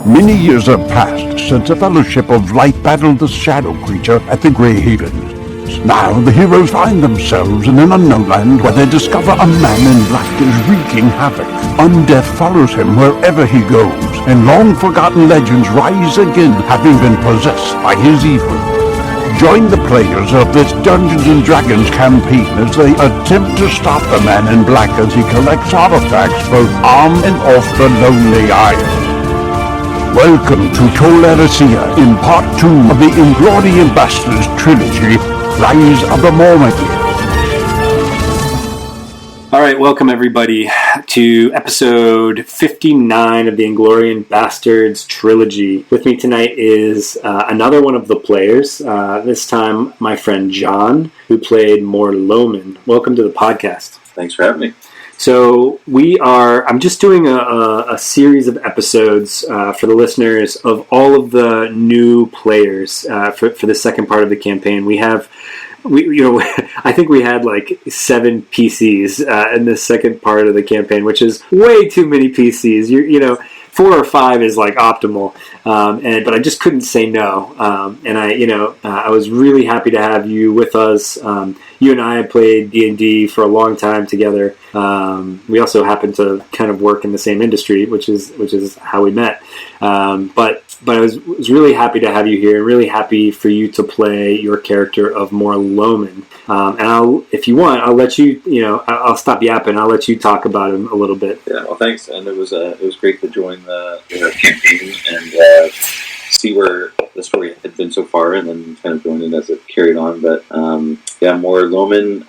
Many years have passed since a fellowship of light battled the shadow creature at the Grey Havens. Now the heroes find themselves in an unknown land where they discover a man in black is wreaking havoc. Undeath follows him wherever he goes, and long-forgotten legends rise again, having been possessed by his evil. Join the players of this Dungeons & Dragons campaign as they attempt to stop the man in black as he collects artifacts both on and off the Lonely Isle. Welcome to Tol-Erisia in Part 2 of the Inglorion trilogy, Rise of the Mor-lómin. Alright, welcome everybody to episode 59 of the Inglorion Bastards trilogy. With me tonight is another one of the players, this time my friend John, who played Mor-lómin. Welcome to the podcast. Thanks for having me. So I'm just doing a series of episodes for the listeners of all of the new players for the second part of the campaign. I think we had like 7 PCs in the second part of the campaign, which is way too many PCs. 4 or 5 is like optimal, but I just couldn't say no. I was really happy to have you with us. You and I have played D&D for a long time together. We also happen to kind of work in the same industry, which is how we met. But I was really happy to have you here, and really happy for you to play your character of Mor-lómin. And if you want, I'll let you. I'll stop yapping. I'll let you talk about him a little bit. Yeah. Well, thanks. And it was great to join the campaign and see where the story had been so far, and then kind of join it as it carried on. But Mor-lómin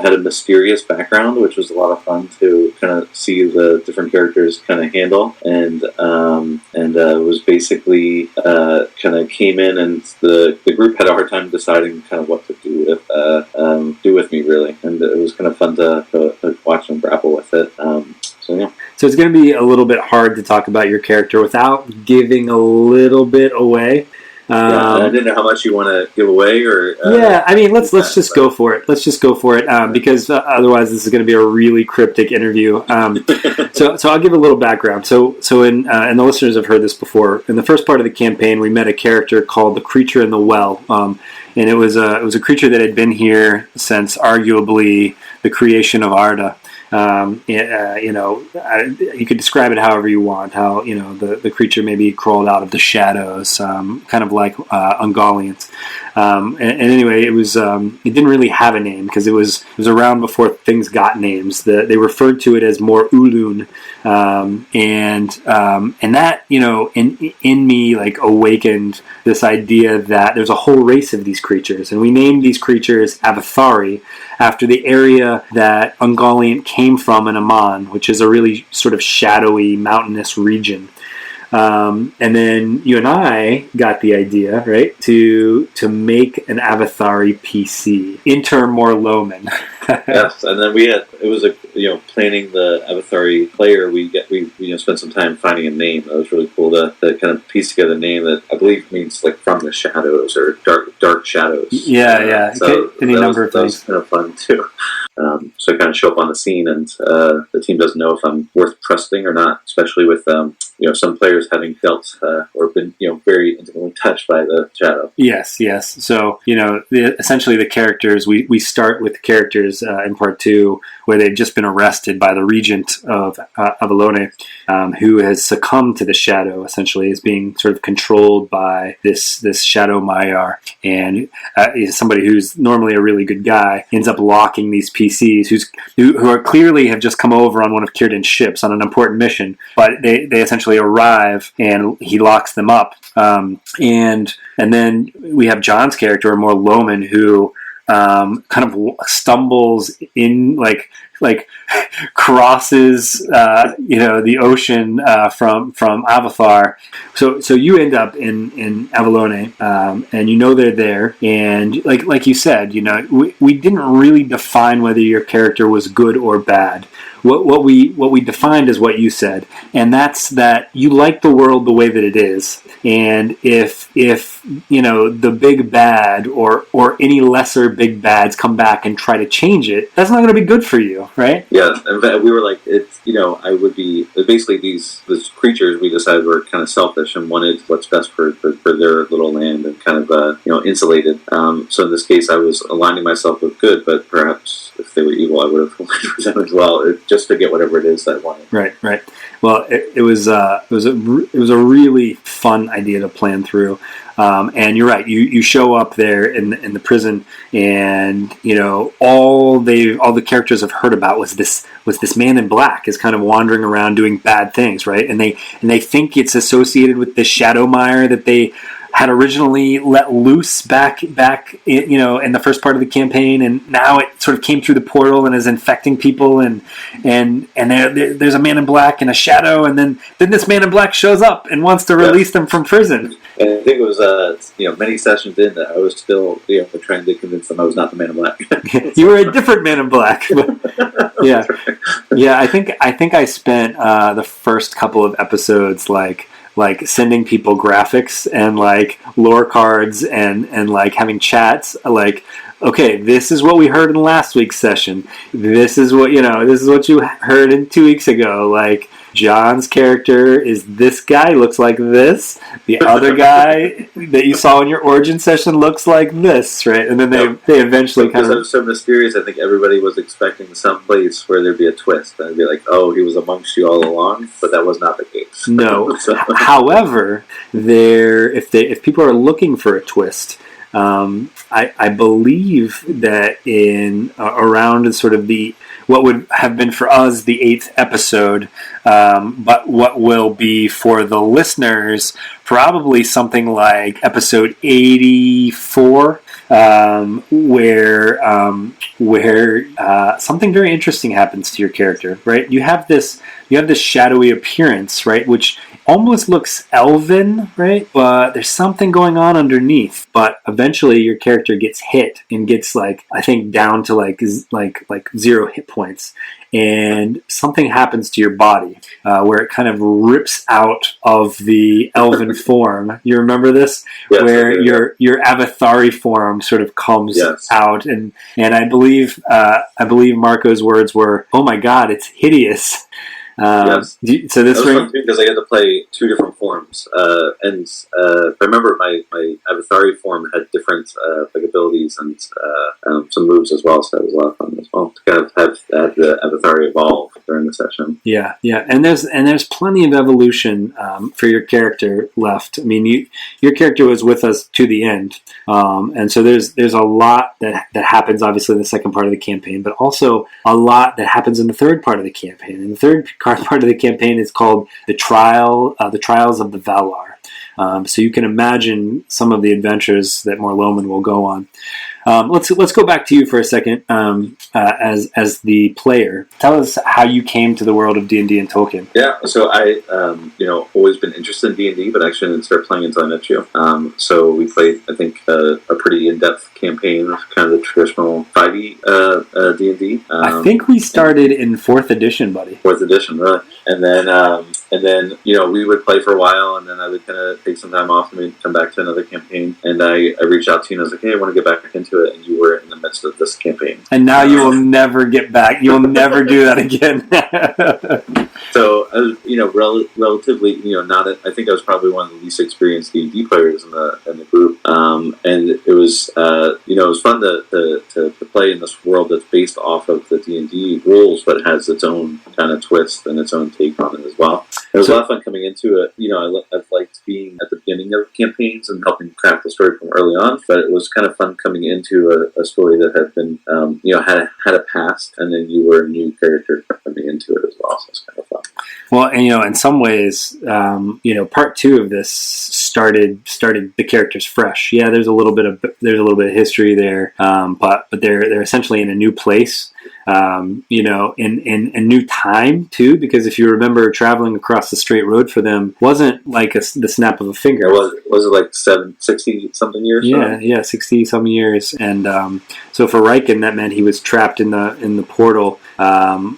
had a mysterious background, which was a lot of fun to kind of see the different characters kind of handle, and was basically kind of came in, and the group had a hard time deciding kind of what to do with me, really, and it was kind of fun to watch them grapple with it. So it's going to be a little bit hard to talk about your character without giving a little bit away. I didn't know how much you want to give away, or let's just go for it. Let's just go for it because otherwise this is going to be a really cryptic interview. So I'll give a little background. So and the listeners have heard this before. In the first part of the campaign, we met a character called the Creature in the Well, and it was a creature that had been here since arguably the creation of Arda. You could describe it however you want. How the creature maybe crawled out of the shadows, kind of like Ungoliant. And anyway, it didn't really have a name because it was around before things got names. They referred to it as Mor-lómin, and that in me like awakened this idea that there's a whole race of these creatures, and we named these creatures Avathari after the area that Ungoliant came from in Amman, which is a really sort of shadowy, mountainous region. And then you and I got the idea, right, to make an Avathari PC, enter Mor-lómin. Yes, and then planning the Avathari player. We spent some time finding a name. That was really cool to kind of piece together a name that I believe means like from the shadows or dark shadows. Yeah. So any number of things. That was kind of fun too. So I kind of show up on the scene, and the team doesn't know if I'm worth trusting or not, especially with some players having felt or been very intimately touched by the shadow. Yes. So essentially the characters we start with the characters in part 2 where they've just been arrested by the regent of Avalone, who has succumbed to the shadow. Essentially, is being sort of controlled by this shadow Maiar, and somebody who's normally a really good guy ends up locking these PCs who are clearly have just come over on one of Círdan's ships on an important mission, but they essentially arrive and he locks them up. And then we have John's character, Mor-lómin, who kind of stumbles in, like crosses, the ocean from Avathar. So you end up in Avalone, and they're there, and like you said, we didn't really define whether your character was good or bad. What we defined is what you said, and that's that you like the world the way that it is, and if the big bad or any lesser big bads come back and try to change it, that's not going to be good for you. shadow, right? Yeah, and we were like, it's, I would be basically these creatures we decided were kind of selfish and wanted what's best for their little land and kind of insulated. So in this case, I was aligning myself with good, but perhaps if they were evil, I would have aligned with them as well, just to get whatever it is that I wanted. Right. Well, it was a really fun idea to plan through. And you're right. You show up there in the prison, and all the characters have heard about was this man in black is kind of wandering around doing bad things, right? And they think it's associated with this shadow mire that they had originally let loose back in the first part of the campaign, and now it sort of came through the portal and is infecting people, and there's a man in black and a shadow, and then this man in black shows up and wants to release them from prison. And I think it was many sessions in that I was still trying to convince them I was not the man in black. You were a different man in black. Yeah. I think I spent the first couple of episodes like sending people graphics and like lore cards and like having chats like, okay, this is what we heard in last week's session. This is what you heard in 2 weeks ago. Like, John's character is this guy, looks like this. The other guy that you saw in your origin session looks like this, right? And then they eventually because I was so mysterious, I think everybody was expecting some place where there'd be a twist. And I'd be like, oh, he was amongst you all along, but that was not the case. No. However, if people are looking for a twist, I believe that in around sort of what would have been for us the 8th episode, but what will be for the listeners probably something like episode 84, where something very interesting happens to your character, right? You have this shadowy appearance, right, which almost looks elven, right? But there's something going on underneath. But eventually, your character gets hit and gets I think down to like 0 hit points, and something happens to your body where it kind of rips out of the elven form. You remember this, where your Avathari form sort of comes out, and I believe Marco's words were, "Oh my God, it's hideous." So this was because I had to play 2 different forms, and if I remember, my Avathari form had different abilities and some moves as well. So that was a lot of fun as well to kind of have the Avathari evolve during the session. Yeah, and there's plenty of evolution for your character left. I mean, your character was with us to the end, and so there's a lot that happens obviously in the second part of the campaign, but also a lot that happens in the third part of the campaign. And the third part of the campaign is called the Trials of the Valar. So you can imagine some of the adventures that Mor-lómin will go on. Let's go back to you for a second as the player. Tell us how you came to the world of D&D and Tolkien. Yeah, so I always been interested in D&D, but actually didn't start playing until I met you. So we played, I think, a pretty in-depth campaign of kind of the traditional 5e D&D. I think we started in 4th edition, buddy. 4th edition, really. And then we would play for a while, and then I would kind of take some time off and we'd come back to another campaign. And I reached out to you and I was like, hey, I want to get back into it. And you were in the midst of this campaign. And now you will never get back. You'll never do that again. So I was, relatively, not. I think I was probably one of the least experienced D&D players in the group. And it was, it was fun to play in this world that's based off of the D&D rules, but has its own kind of twist and its own take on it as well. It was a lot of fun coming into it. I've liked being at the beginning of campaigns and helping craft the story from early on, but it was kind of fun coming into a story that had been, had a past, and then you were a new character coming into it as well. So it's kind of fun. Well, and in some ways, part 2 of this started the characters fresh. Yeah, there's a little bit of history there, but they're essentially in a new place. In a new time too, because if you remember, traveling across the straight road for them wasn't like the snap of a finger. Was it like 60 something years? Yeah, 60 some years. And so for Riken, that meant he was trapped in the portal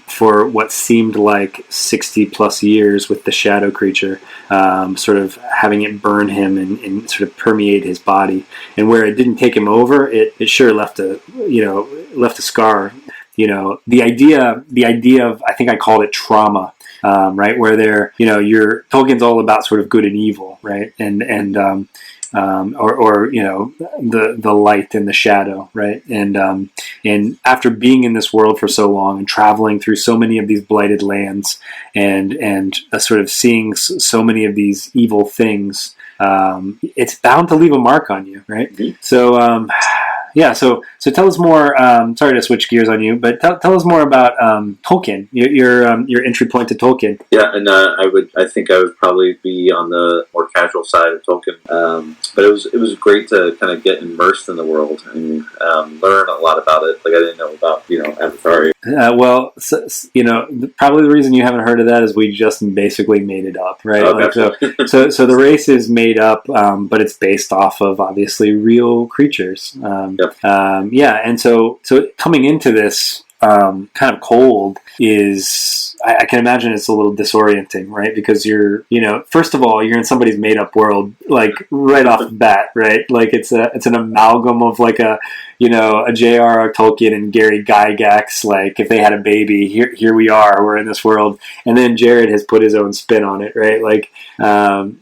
for what seemed like 60 plus years with the shadow creature, sort of having it burn him and sort of permeate his body. And where it didn't take him over, it sure left a scar. the idea of, I think I called it trauma, right? Where Tolkien's all about sort of good and evil, right? And the light and the shadow, right? And after being in this world for so long and traveling through so many of these blighted lands and sort of seeing so many of these evil things, it's bound to leave a mark on you, right? Mm-hmm. So tell us more. Sorry to switch gears on you, but tell us more about Tolkien. Your entry point to Tolkien. Yeah, and I think I would probably be on the more casual side of Tolkien. But it was great to kind of get immersed in the world and learn a lot about it. Like I didn't know about Avatar. Probably the reason you haven't heard of that is we just basically made it up, right? Oh, so the race is made up, but it's based off of obviously real creatures. Yep. And so coming into this kind of cold is, I can imagine it's a little disorienting, right? Because first of all, you're in somebody's made up world, like right off the bat, right? Like it's an amalgam of like a J.R.R. Tolkien and Gary Gygax, like if they had a baby, here we are, we're in this world. And then Jared has put his own spin on it, right? Like, so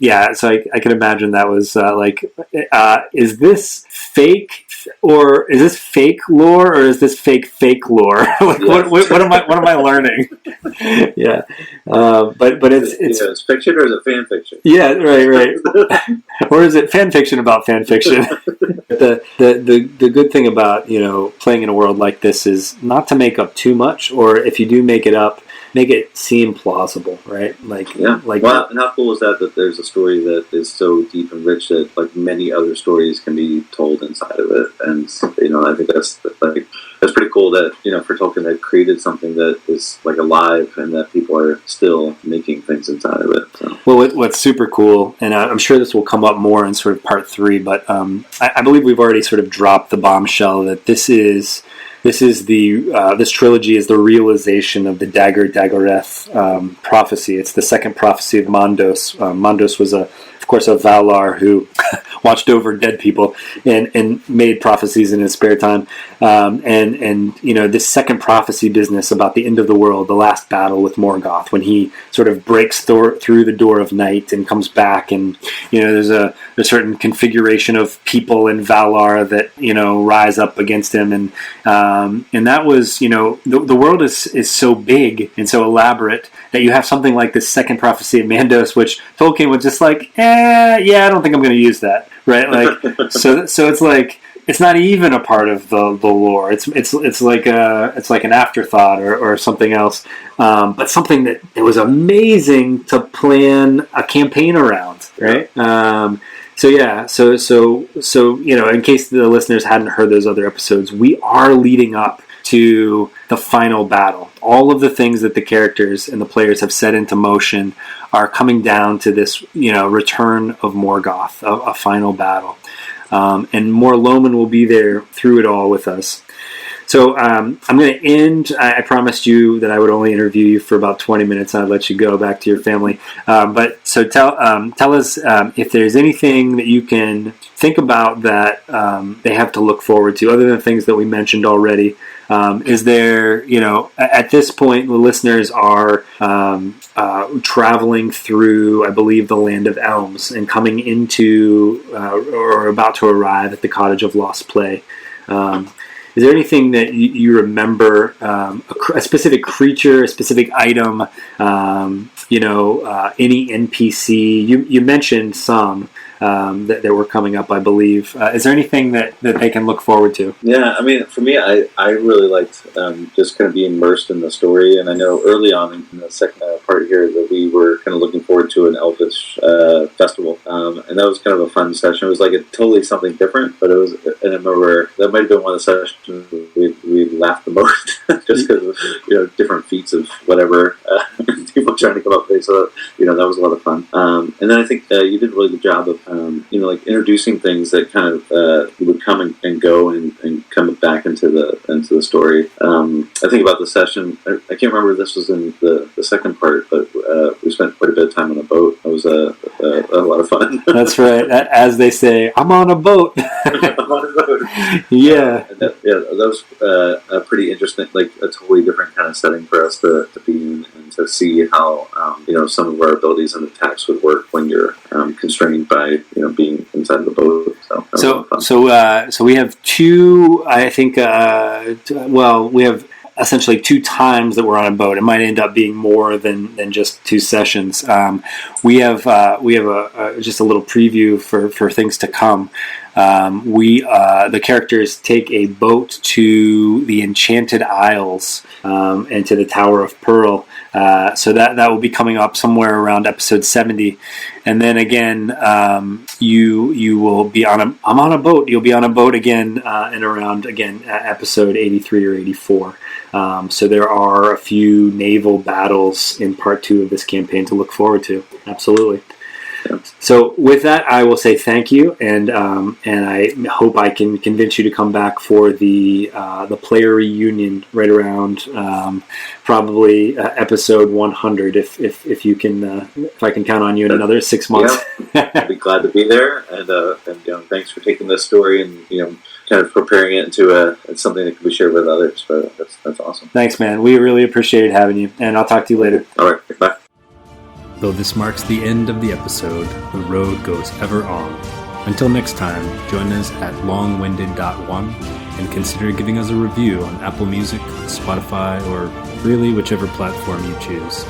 I can imagine that was is this fake, or is this fake lore, or is this fake lore? Like, what am I learning? Yeah, but it's fiction, or is it fan fiction? Yeah, right. Or is it fan fiction about fan fiction? The good thing about playing in a world like this is not to make up too much, or if you do make it up, make it seem plausible, right? Well, and how cool is that there's a story that is so deep and rich that like many other stories can be told inside of it, and I think that's pretty cool that for Tolkien that created something that is like alive and that people are still making things inside of it. So. Well, what's super cool, and I'm sure this will come up more in sort of part 3, but I believe we've already sort of dropped the bombshell that this trilogy is the realization of the Dagor Dagorath prophecy. It's the second prophecy of Mandos. Mandos was of course, a Valar who watched over dead people and made prophecies in his spare time. This second prophecy business about the end of the world, the last battle with Morgoth, when he sort of breaks through the door of night and comes back, and there's a certain configuration of people in Valar that rise up against him, and that was the world is so big and so elaborate that you have something like this second prophecy of Mandos, which Tolkien was just like, I don't think I'm going to use that, right? Like, so it's like it's not even a part of the lore. It's like an afterthought or something else, but something that it was amazing to plan a campaign around, right? So in case the listeners hadn't heard those other episodes, we are leading up to the final battle. All of the things that the characters and the players have set into motion are coming down to this, return of Morgoth, a final battle. And Mor-lómin will be there through it all with us. So I'm going to end. I promised you that I would only interview you for about 20 minutes and I'd let you go back to your family. But tell us if there's anything that you can think about that they have to look forward to, other than things that we mentioned already. Is there, at this point, the listeners are traveling through, I believe, the Land of Elms and coming into or about to arrive at the Cottage of Lost Play. Is there anything that you remember, a specific creature, a specific item, any NPC? You mentioned some that were coming up, I believe. Is there anything that they can look forward to? Yeah, I mean, for me, I really liked just kind of being immersed in the story. And I know early on in the second part here that we were kind of looking forward to an Elvish festival. And that was kind of a fun session. It was like totally something different, but it was, and I remember that might have been one of the sessions we laughed the most just because of, different feats of whatever people trying to come up with. So, that was a lot of fun. And then I think you did a really good job of, introducing things that kind of would come and go and come back into the story. I think about the session. I can't remember if this was in the second part, but we spent quite a bit of time on a boat. It was a lot of fun. That's right. As they say, I'm on a boat. I'm on a boat. Yeah. That was a pretty interesting, like a totally different kind of setting for us to be in, and to see how some of our abilities and attacks would work when you're constrained by being inside the boat. So we have two. I think. We have essentially 2 times that we're on a boat. It might end up being more than just 2 sessions. We have just a little preview for things to come. The characters take a boat to the Enchanted Isles and to the Tower of Pearl. So that will be coming up somewhere around episode 70. And then again, you will be I'm on a boat. You'll be on a boat again and around again episode 83 or 84. So there are a few naval battles in part 2 of this campaign to look forward to. Absolutely. So with that, I will say thank you, and I hope I can convince you to come back for the player reunion right around probably episode 100. If you can, if I can count on you in another 6 months. Yeah, I'd be glad to be there, and thanks for taking this story and kind of preparing it into something that can be shared with others. But that's awesome. Thanks, man. We really appreciated having you, and I'll talk to you later. All right, bye. Though this marks the end of the episode, the road goes ever on. Until next time, join us at longwinded.one and consider giving us a review on Apple Music, Spotify, or really whichever platform you choose.